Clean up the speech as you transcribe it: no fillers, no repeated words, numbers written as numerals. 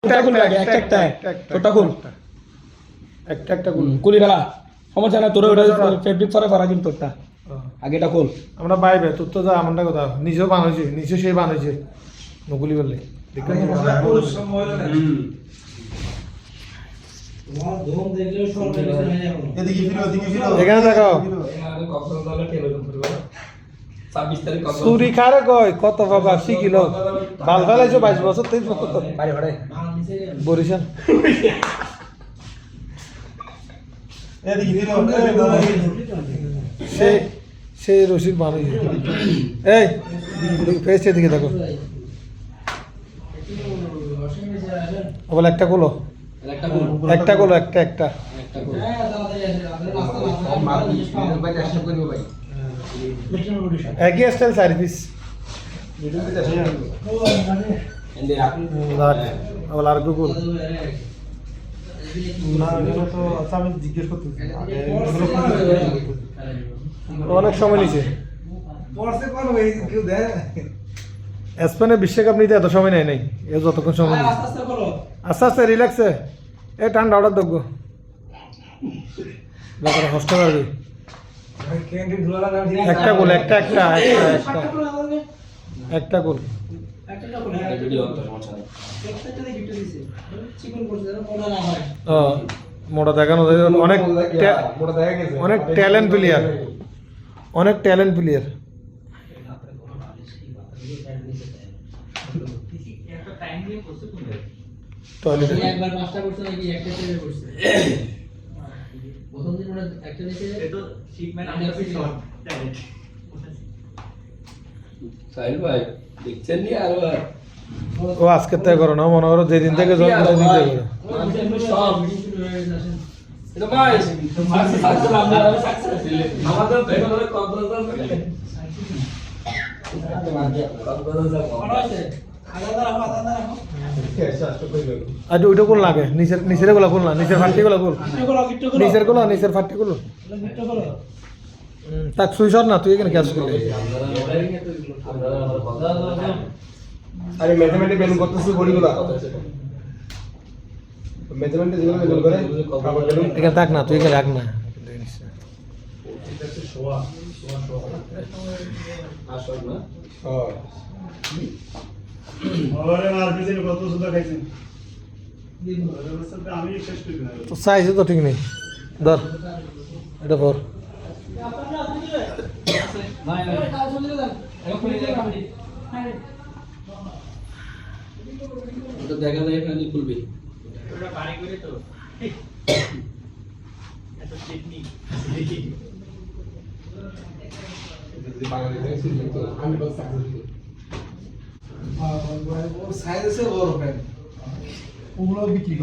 একটা খুল লাগে একটা তোরটা খুল একটা খুল কুলি ফেলা সমস্যা না তোর ওটা ফেব্রিক পরে ফরা দিন তোরটা আগে এটা খুল আমরা বাইবে তোর তো যা আমারটা কথা নিজেও বানাইছে নিজে সেই বানাইছে নকুলি বললে দেখবেন এখানে দেখো চুরি খারে কয় কত বাবা শিখিল ভাল ফেলাইছো 22 বছর 23 বছর বরিশাল সেই রশিদ বানাই এই ফেসে দিকে দেখো বলে একটা গুলো একটা একই স্টাইল সার্ভিস আবার আর গুগল আমি জিজ্ঞেস করতেছি অনেক সময় নিছে স্পেনে বিশ্বকাপ নিতে এত সময় নেয় নাই এ যতক্ষণ সময় আস্তে আস্তে রিল্যাক্সে এ ঠান্ডা অর্ডার দেখবো কষ্ট করবি একটা গোল একটা গোল মোটা দেখানো অনেক ট্যালেন্ট প্লেয়ার টয়লেটে ও আজকে তাই করো না মনে করো যেদিন থেকে আচ্ছা ওইটা কোন লাগে নিচের গুলা কোন না নিচের ফাটি গুলা কোন নিচের ফাটি গুলো তাক সুইসর না তুই এখানে ক্যাশ করলি আরে মেজারমেন্টে বেলুন করতেছিস বডিগুলা মেজারমেন্টে যেগুলো বেলুন করে এখানে থাক না তুই এখানে রাখ না আসল না তো সাইজ তো ঠিক নেই ধর এটা পর দেখা যায় এখানে খুলবি সাইজ আছে বড় প্যান্ট ওগুলো বিক্রি